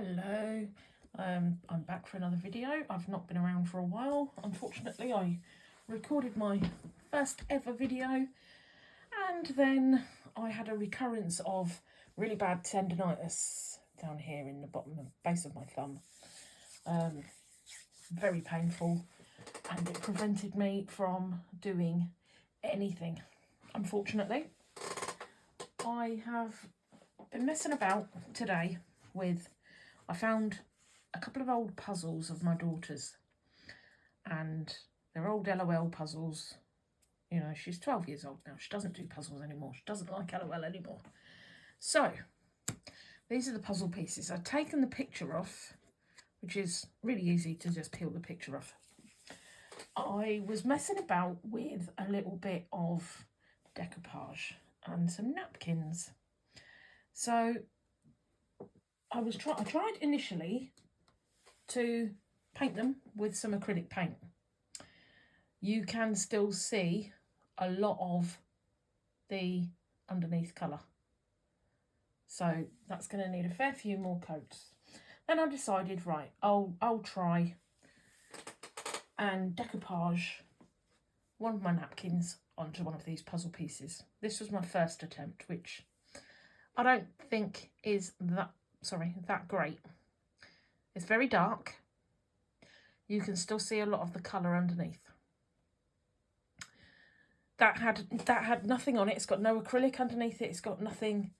Hello, I'm back for another video. I've not been around for a while. Unfortunately, I recorded my first ever video and then I had a recurrence of really bad tendinitis down here in the base of my thumb. Very painful, and it prevented me from doing anything. Unfortunately, I have been messing about today with, I found a couple of old puzzles of my daughter's, and they're old LOL puzzles. You know, she's 12 years old now. She doesn't do puzzles anymore. She doesn't like LOL anymore. So, these are the puzzle pieces. I've taken the picture off, which is really easy to just peel the picture off. I was messing about with a little bit of decoupage and some napkins. So, I tried initially to paint them with some acrylic paint. You can still see a lot of the underneath colour. So that's going to need a fair few more coats. Then I decided, right, I'll try and decoupage one of my napkins onto one of these puzzle pieces. This was my first attempt, which I don't think is that great. It's very dark. You can still see a lot of the colour underneath. That had nothing on it. It's got no acrylic underneath it. It's got nothing.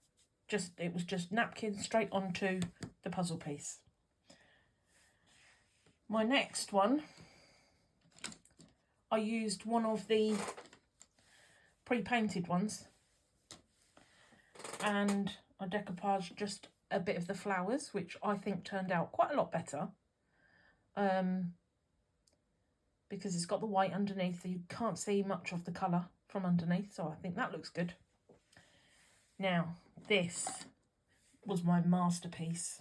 It was just napkin straight onto the puzzle piece. My next one, I used one of the pre-painted ones, and I decoupaged just a bit of the flowers, which I think turned out quite a lot better. Because it's got the white underneath, so you can't see much of the colour from underneath, so I think that looks good. Now, this was my masterpiece.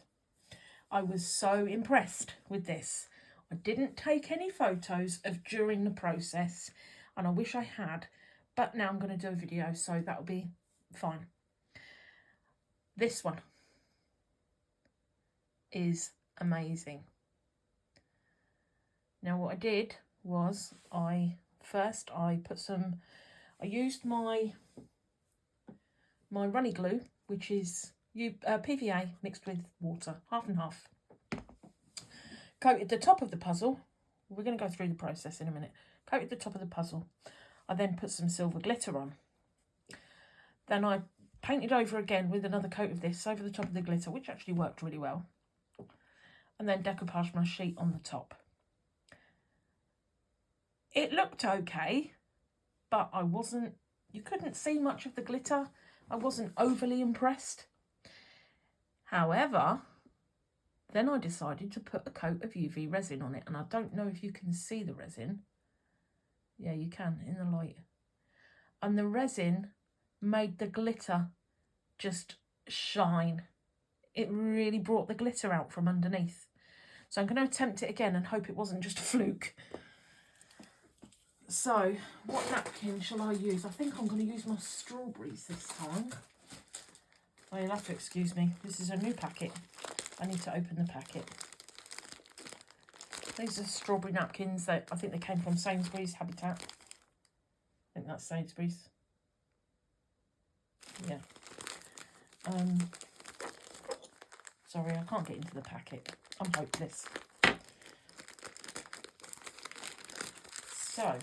I was so impressed with this. I didn't take any photos of during the process, and I wish I had, but now I'm going to do a video, so that'll be fine. This one is amazing. Now what I did was I used my runny glue, which is PVA mixed with water, half and half. Coated the top of the puzzle. We're going to go through the process in a minute. Coated the top of the puzzle. I then put some silver glitter on. Then I painted over again with another coat of this over the top of the glitter, which actually worked really well. And then decoupaged my sheet on the top. It looked okay, but you couldn't see much of the glitter. I wasn't overly impressed. However, then I decided to put a coat of UV resin on it, and I don't know if you can see the resin. Yeah, you can in the light. And the resin made the glitter just shine. It really brought the glitter out from underneath. So I'm going to attempt it again and hope it wasn't just a fluke. So, what napkin shall I use? I think I'm going to use my strawberries this time. Oh, you'll have to excuse me. This is a new packet. I need to open the packet. These are strawberry napkins that I think they came from Sainsbury's Habitat. I think that's Sainsbury's. Yeah. Sorry, I can't get into the packet. I'm hopeless. So,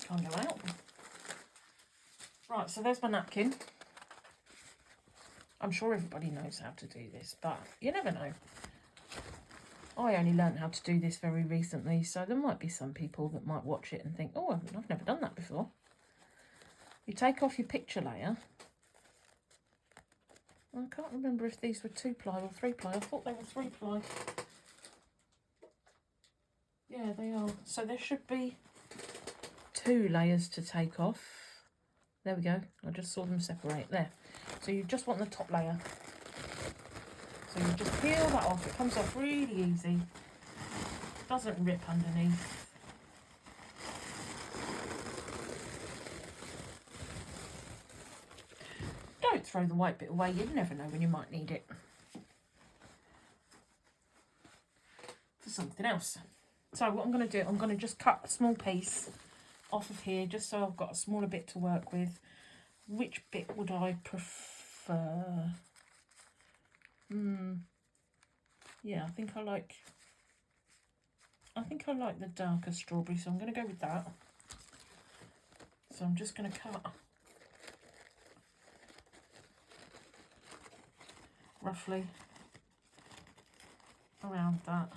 can't go out. Right, so there's my napkin. I'm sure everybody knows how to do this, but you never know. I only learned how to do this very recently, so there might be some people that might watch it and think, oh, I've never done that before. You take off your picture layer. I can't remember if these were 2-ply or 3-ply. I thought they were 3-ply. Yeah, they are. So there should be 2 layers to take off. There we go. I just saw them separate there. So you just want the top layer. So you just peel that off. It comes off really easy. Doesn't rip underneath. throw the white bit away. You never know when you might need it for something else. So what I'm going to do, I'm going to just cut a small piece off of here, just so I've got a smaller bit to work with. Which bit would I prefer? Yeah, I think I like the darker strawberry, so I'm going to go with that. So I'm just going to cut roughly around that,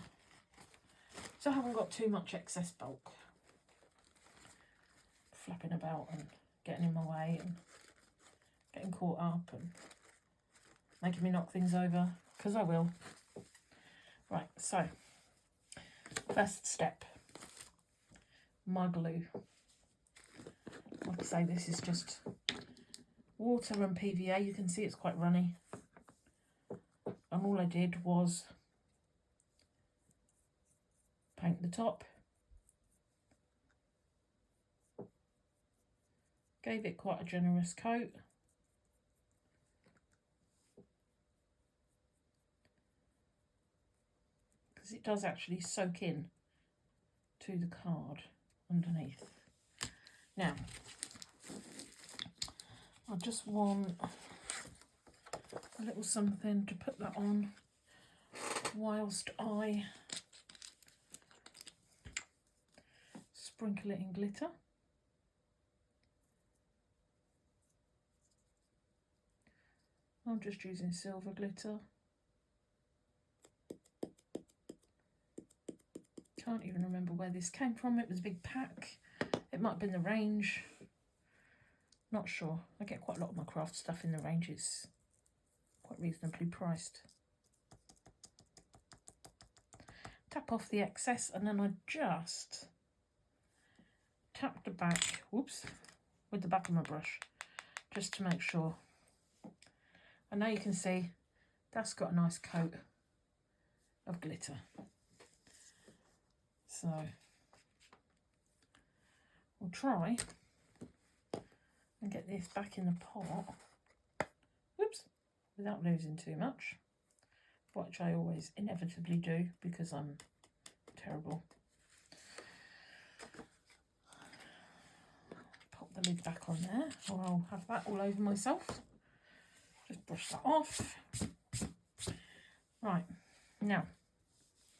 so I haven't got too much excess bulk flapping about and getting in my way and getting caught up and making me knock things over, because I will. Right, so first step, my glue. Like I say, this is just water and PVA. You can see it's quite runny. And all I did was paint the top. Gave it quite a generous coat. Because it does actually soak in to the card underneath. Now, I just want a little something to put that on whilst I sprinkle it in glitter. I'm just using silver glitter. Can't even remember where this came from. It was a big pack. It might have been the Range. Not sure. I get quite a lot of my craft stuff in the Range. It's quite reasonably priced. Tap off the excess, and then I just tap the back, whoops, with the back of my brush, just to make sure. And now you can see that's got a nice coat of glitter. So we'll try and get this back in the pot, whoops, without losing too much, which I always inevitably do because I'm terrible. Pop the lid back on there, or I'll have that all over myself. Just brush that off. Right, now,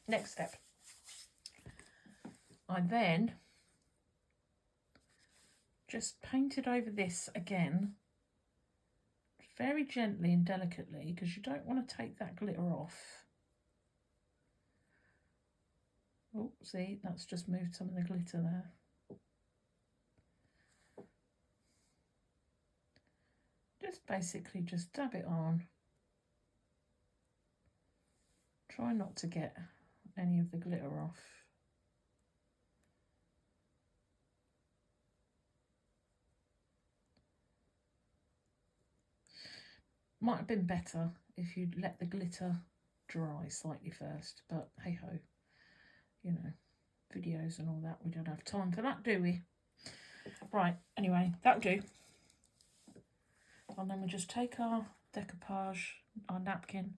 next step. I then just painted over this again, very gently and delicately, because you don't want to take that glitter off. Oh, see, that's just moved some of the glitter there. Just basically just dab it on. Try not to get any of the glitter off. Might have been better if you'd let the glitter dry slightly first, but hey ho, you know, videos and all that, we don't have time for that, do we? Right, anyway, that'll do. And then we just take our decoupage, our napkin,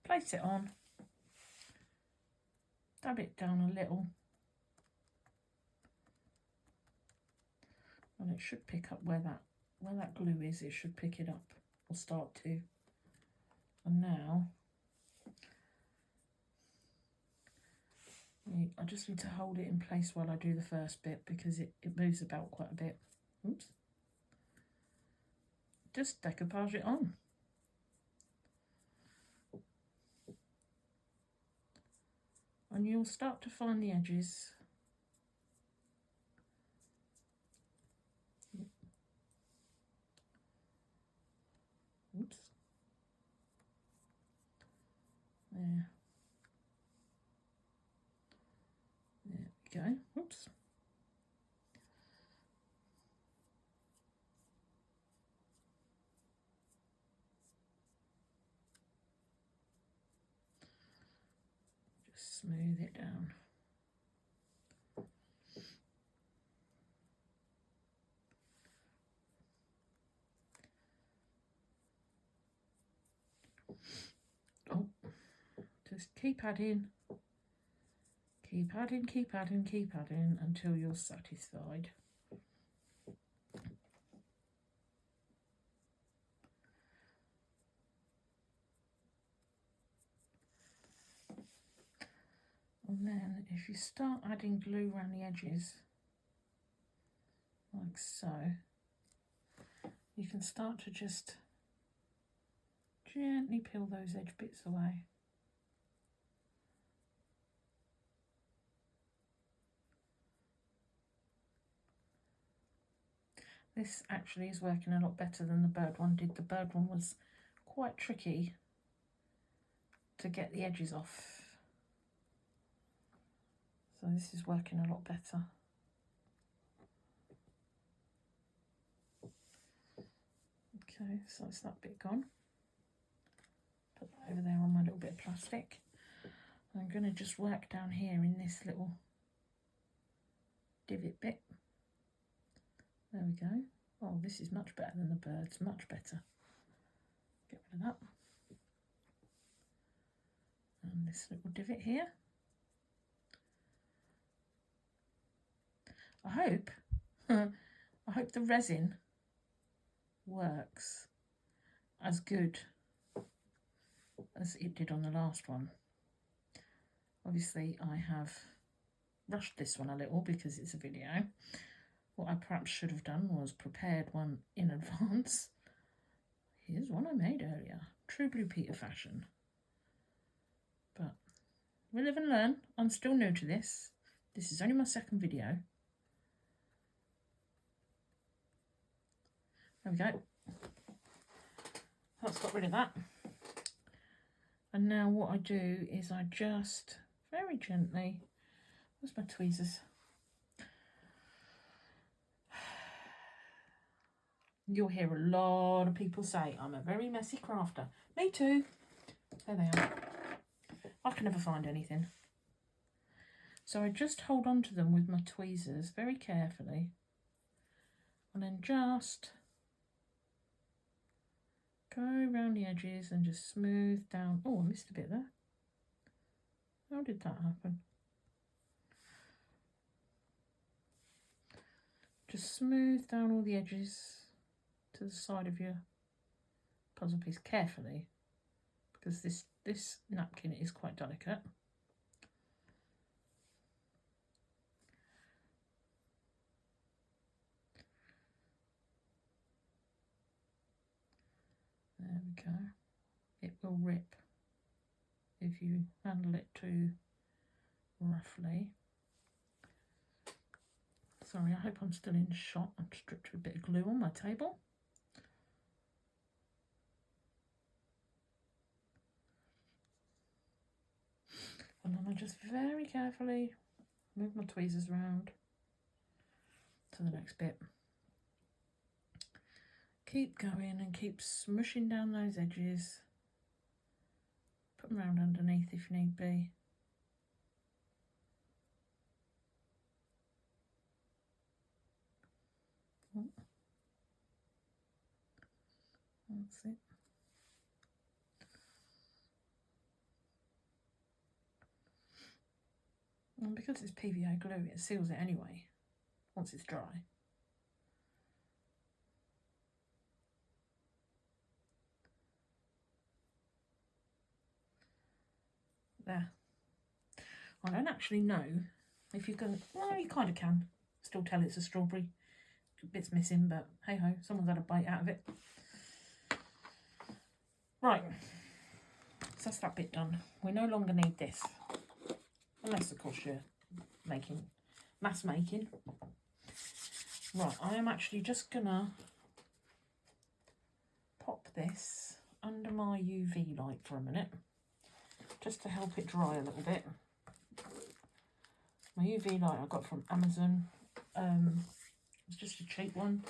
place it on, dab it down a little, and it should pick up where that glue is. It should pick it up, or start to. And now I just need to hold it in place while I do the first bit, because it moves about quite a bit. Oops. Just decoupage it on. And you'll start to find the edges. Oops. There. There we go. Oops. Just smooth it down. Just keep adding, keep adding, keep adding, keep adding until you're satisfied. And then if you start adding glue around the edges, like so, you can start to just gently peel those edge bits away. This actually is working a lot better than the bird one did. The bird one was quite tricky to get the edges off. So this is working a lot better. Okay, so that's that bit gone. Put that over there on my little bit of plastic. I'm going to just work down here in this little divot bit. There we go. Oh, this is much better than the birds, much better. Get rid of that. And this little divot here. I hope the resin works as good as it did on the last one. Obviously I have rushed this one a little because it's a video. What I perhaps should have done was prepared one in advance. Here's one I made earlier, true Blue Peter fashion. But we live and learn. I'm still new to this. This is only my second video. There we go. That's got rid of that. And now what I do is I just very gently, where's my tweezers? You'll hear a lot of people say I'm a very messy crafter. Me too. There they are. I can never find anything. So I just hold on to them with my tweezers very carefully. And then just go around the edges and just smooth down. Oh, I missed a bit there. How did that happen? Just smooth down all the edges to the side of your puzzle piece carefully, because this napkin is quite delicate. There we go. It will rip if you handle it too roughly. Sorry, I hope I'm still in shot. I've stripped a bit of glue on my table. And then I just very carefully move my tweezers around to the next bit. Keep going and keep smushing down those edges. Put them around underneath if need be. That's it. And because it's PVA glue, it seals it anyway, once it's dry. There. I don't actually know if you can, well, you kind of can still tell it's a strawberry. Bit's missing, but hey ho, someone's had a bite out of it. Right, so that's that bit done. We no longer need this, unless of course you're mass making. Right, I am actually just gonna pop this under my UV light for a minute, just to help it dry a little bit. My UV light I got from Amazon. It's just a cheap one,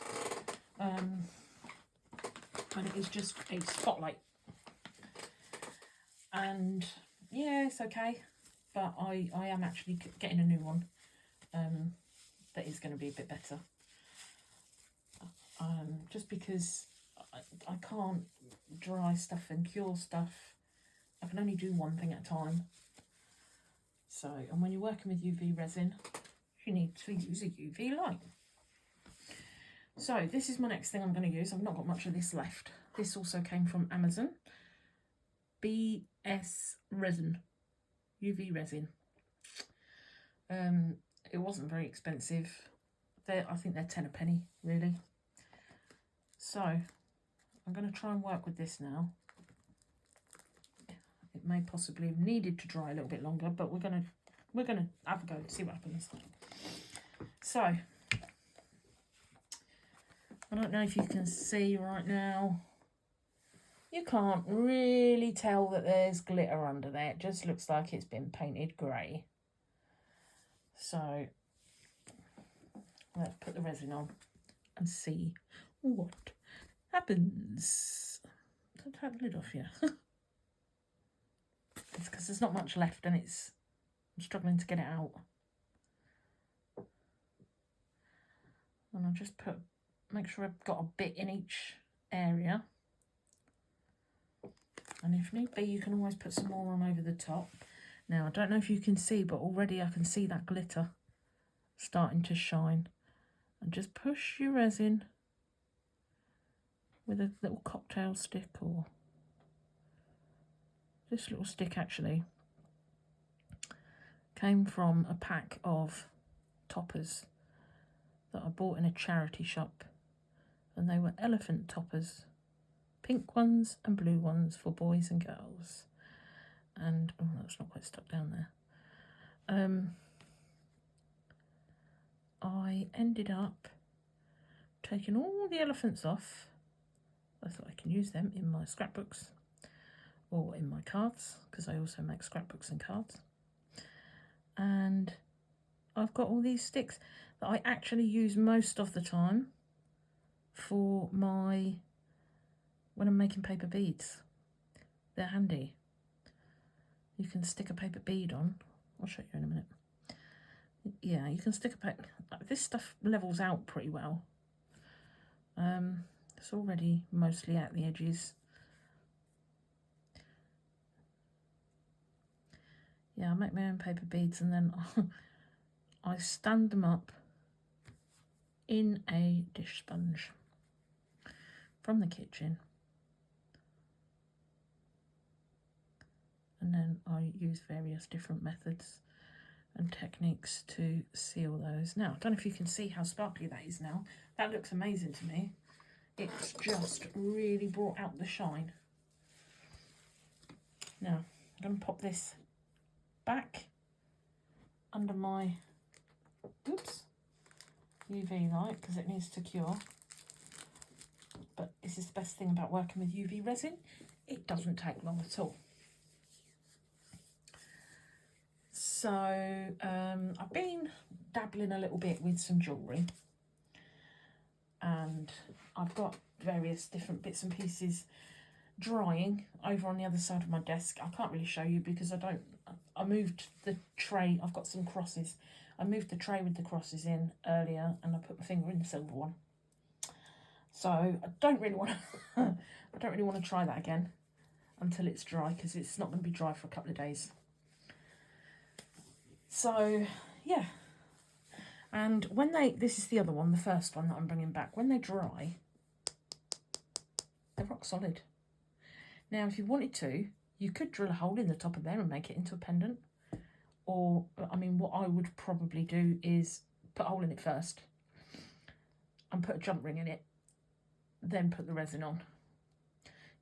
and it is just a spotlight. And yeah, it's okay, but I am actually getting a new one that is going to be a bit better. Just because I can't dry stuff and cure stuff I can only do one thing at a time. So, and when you're working with UV resin, you need to use a UV light. So this is my next thing I'm going to use. I've not got much of this left. This also came from Amazon. BS resin, UV resin. It wasn't very expensive. I think they're 10 a penny, really. So I'm going to try and work with this now. It may possibly have needed to dry a little bit longer, but we're gonna have a go and see what happens. So I don't know if you can see right now. You can't really tell that there's glitter under there. It just looks like it's been painted grey. So let's put the resin on and see what happens. Don't take the lid off here. It's because there's not much left and I'm struggling to get it out. And I'll just make sure I've got a bit in each area. And if need be, you can always put some more on over the top. Now, I don't know if you can see, but already I can see that glitter starting to shine. And just push your resin with a little cocktail stick, or this little stick actually came from a pack of toppers that I bought in a charity shop, and they were elephant toppers, pink ones and blue ones for boys and girls. And oh, that's not quite stuck down there. I ended up taking all the elephants off. I thought I can use them in my scrapbooks or in my cards, because I also make scrapbooks and cards. And I've got all these sticks that I actually use most of the time for when I'm making paper beads. They're handy. You can stick a paper bead on. I'll show you in a minute. Yeah, you can stick this stuff levels out pretty well. It's already mostly at the edges. Yeah, I make my own paper beads, and then I stand them up in a dish sponge from the kitchen. And then I use various different methods and techniques to seal those. Now, I don't know if you can see how sparkly that is now. That looks amazing to me. It's just really brought out the shine. Now, I'm going to pop this back under my UV light, because it needs to cure. But this is the best thing about working with UV resin. It doesn't take long at all. So I've been dabbling a little bit with some jewellery, and I've got various different bits and pieces drying over on the other side of my desk. I can't really show you because I moved the tray. I've got some crosses. I moved the tray with the crosses in earlier, and I put my finger in the silver one. So I don't really want to try that again until it's dry, because it's not going to be dry for a couple of days. So yeah, and when this is the other one, the first one that I'm bringing back, when they dry, they're rock solid. Now, if you wanted to, you could drill a hole in the top of there and make it into a pendant. Or, I mean, what I would probably do is put a hole in it first and put a jump ring in it, then put the resin on.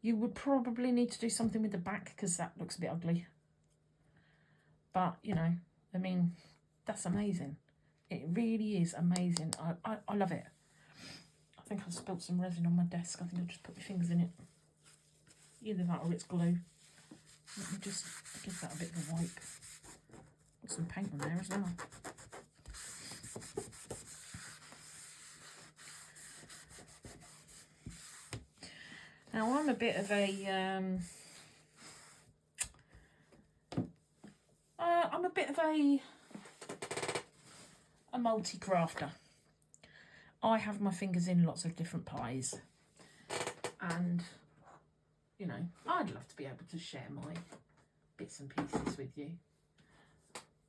You would probably need to do something with the back, because that looks a bit ugly. But, you know, I mean, that's amazing. It really is amazing. I love it. I think I've spilt some resin on my desk. I think I'll just put my fingers in it. Either that or it's glue. Let me just give that a bit of a wipe. Put some paint on there as well. Now, I'm a bit of a multi-crafter. I have my fingers in lots of different pies, and you know, I'd love to be able to share bits and pieces with you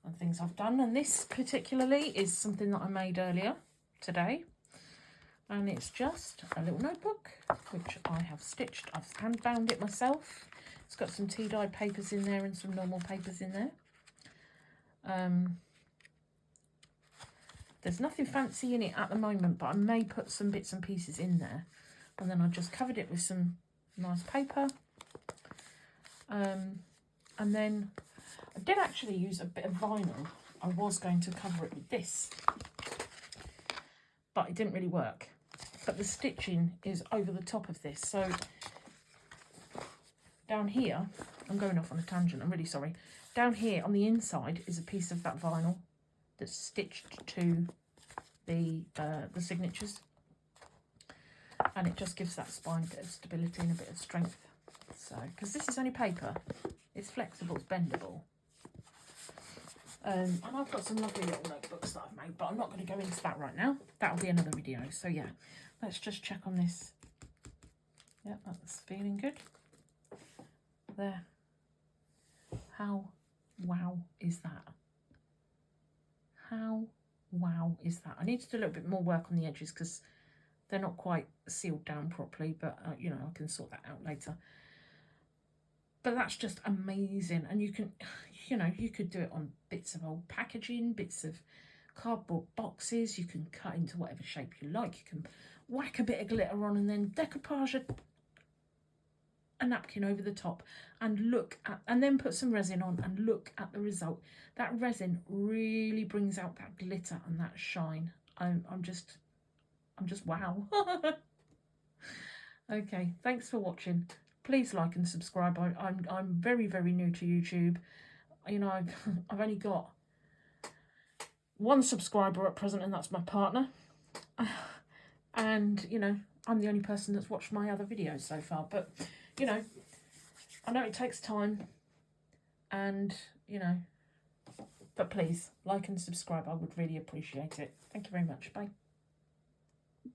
and things I've done. And this particularly is something that I made earlier today. And it's just a little notebook, which I have stitched. I've hand bound it myself. It's got some tea dye papers in there and some normal papers in there. There's nothing fancy in it at the moment, but I may put some bits and pieces in there. And then I just covered it with some nice paper. And then I did actually use a bit of vinyl. I was going to cover it with this, but it didn't really work. But the stitching is over the top of this. So down here, I'm going off on a tangent, I'm really sorry. Down here on the inside is a piece of that vinyl that's stitched to the signatures. And it just gives that spine a bit of stability and a bit of strength. So, because this is only paper, it's flexible, it's bendable. And I've got some lovely little notebooks that I've made, but I'm not going to go into that right now. That'll be another video. So yeah, let's just check on this. Yeah, that's feeling good. There. How wow is that? How wow is that? I need to do a little bit more work on the edges because they're not quite sealed down properly, but you know, I can sort that out later. But that's just amazing. And you can, you know, you could do it on bits of old packaging, bits of cardboard boxes. You can cut into whatever shape you like. You can whack a bit of glitter on and then decoupage a napkin over the top and look at, and then put some resin on and look at the result. That resin really brings out that glitter and that shine. I'm just wow. Okay, thanks for watching. Please like and subscribe. I'm very, very new to YouTube. You know, I've only got one subscriber at present, and that's my partner. And you know, I'm the only person that's watched my other videos so far. But you know, I know it takes time, and you know, but please like and subscribe. I would really appreciate it. Thank you very much. Bye.